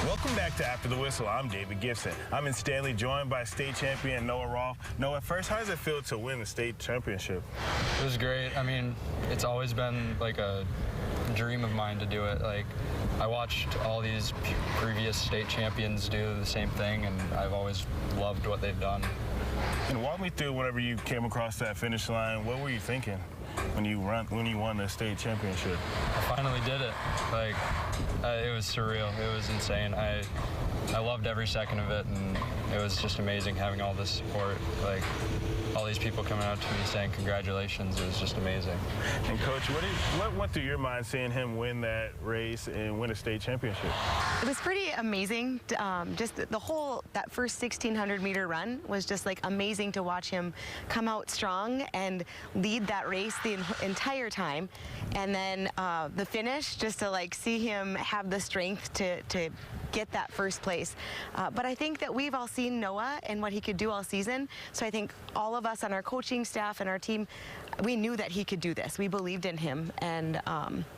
Welcome back to After the Whistle. I'm David Gibson. I'm in Stanley, joined by state champion Noah Rolfe. Noah, first, how does it feel to win the state championship? It was great. I mean, it's always been like a dream of mine to do it. Like, I watched all these previous state champions do the same thing, and I've always loved what they've done. And walk me through whenever you came across that finish line. What were you thinking when you won the state championship? I finally did it. Like, it was surreal. It was insane. I loved every second of it, and it was just amazing having all this support. Like, all these people coming out to me saying congratulations. It was just amazing. And Coach, what went through your mind seeing him win that race and win a state championship? It was pretty amazing. Just that first 1,600-meter run was just like amazing to watch him come out strong and lead that race the entire time. And then the finish, just to like see him have the strength to get that first place. But I think that we've all seen Noah and what he could do all season. So I think all of us on our coaching staff and our team, we knew that he could do this. We believed in him, and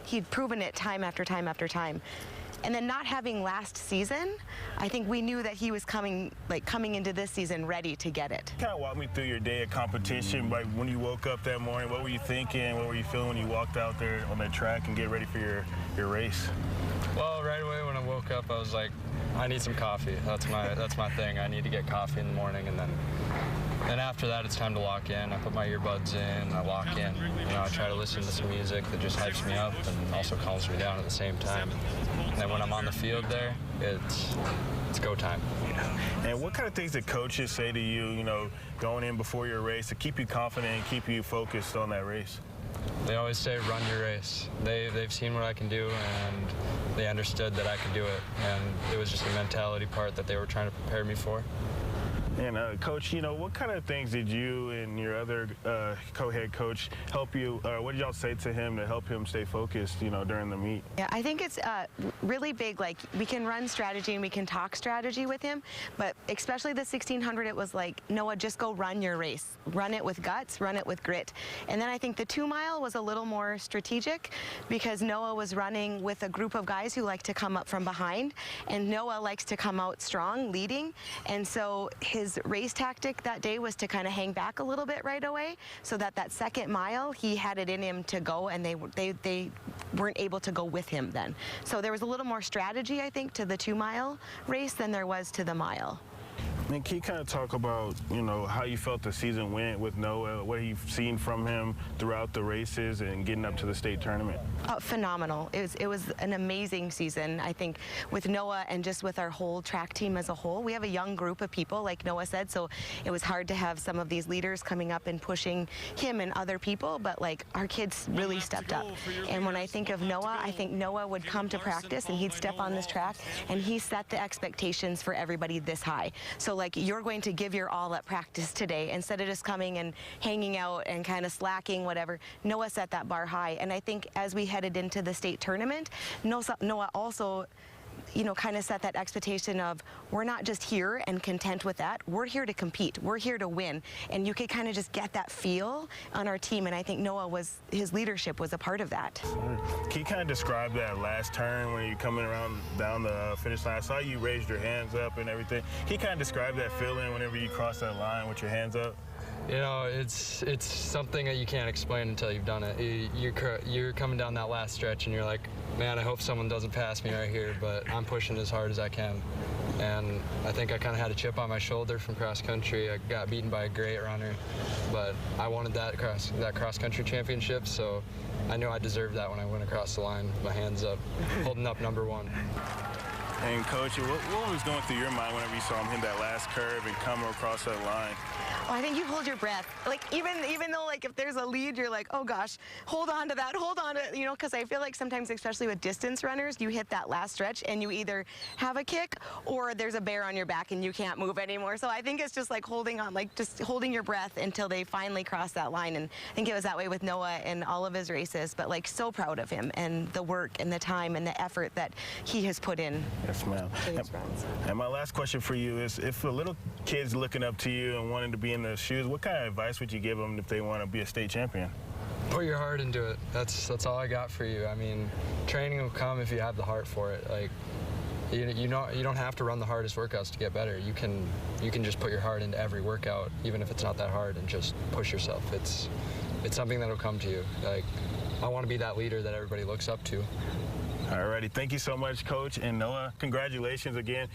he'd proven it time after time after time. And then not having last season, I think we knew that he was coming into this season ready to get it. Kind of walk me through your day of competition. Like when you woke up that morning, what were you thinking? What were you feeling when you walked out there on that track and get ready for your race? Well, right away when I woke up, I was like, I need some coffee. That's my thing. I need to get coffee in the morning, and then after that, it's time to lock in. I put my earbuds in, I lock in. You know, I try to listen to some music that just hypes me up and also calms me down at the same time. And then when I'm on the field there, it's go time. And what kind of things did coaches say to you, you know, going in before your race to keep you confident and keep you focused on that race? They always say, run your race. They've seen what I can do, and they understood that I could do it. And it was just a mentality part that they were trying to prepare me for. And Coach, you know, what kind of things did you and your other co-head coach help you, what did y'all say to him to help him stay focused, you know, during the meet? Yeah, I think it's really big. Like, we can run strategy and we can talk strategy with him, but especially the 1,600, it was like, Noah, just go run your race. Run it with guts, run it with grit. And then I think the 2-mile was a little more strategic because Noah was running with a group of guys who like to come up from behind, and Noah likes to come out strong, leading, and so his race tactic that day was to kind of hang back a little bit right away, so that second mile he had it in him to go, and they weren't able to go with him then. So there was a little more strategy, I think, to the 2-mile race than there was to the mile. And can you kind of talk about, you know, how you felt the season went with Noah, what you've seen from him throughout the races and getting up to the state tournament? Phenomenal. It was an amazing season, I think, with Noah and just with our whole track team as a whole. We have a young group of people, like Noah said, so it was hard to have some of these leaders coming up and pushing him and other people, but like our kids really stepped up. And when I think of Noah, I think Noah would come to practice and he'd step on this track and he set the expectations for everybody this high. So like, you're going to give your all at practice today instead of just coming and hanging out and kind of slacking, whatever. Noah set that bar high, and I think as we headed into the state tournament, Noah also, you know, kind of set that expectation of, we're not just here and content with that. We're here to compete. We're here to win. And you could kind of just get that feel on our team, and I think his leadership was a part of that. Can you kind of describe that last turn when you're coming down the finish line? I saw you raised your hands up and everything. Can you kind of describe that feeling whenever you cross that line with your hands up? You know, it's something that you can't explain until you've done it. You're coming down that last stretch and you're like, man, I hope someone doesn't pass me right here, but I'm pushing as hard as I can. And I think I kind of had a chip on my shoulder from cross country. I got beaten by a great runner, but I wanted that cross country championship, so I knew I deserved that when I went across the line with my hands up, holding up #1. And Coach, what was going through your mind whenever you saw him hit that last curve and come across that line? Well, I think you hold your breath. Like, even though, like, if there's a lead, you're like, oh gosh, hold on to that, hold on to it, you know, because I feel like sometimes, especially with distance runners, you hit that last stretch and you either have a kick or there's a bear on your back and you can't move anymore. So I think it's just like holding on, like just holding your breath until they finally cross that line. And I think it was that way with Noah in all of his races, but like so proud of him and the work and the time and the effort that he has put in. Yes, ma'am. And my last question for you is, if a little kid's looking up to you and wanting to be in the shoes, what kind of advice would you give them if they want to be a state champion? Put your heart into it. That's all I got for you. I mean, training will come if you have the heart for it. Like, You don't have to run the hardest workouts to get better. You can just put your heart into every workout, even if it's not that hard, and just push yourself. It's something that'll come to you. Like, I want to be that leader that everybody looks up to. Alrighty, thank you so much, Coach. And Noah, congratulations again.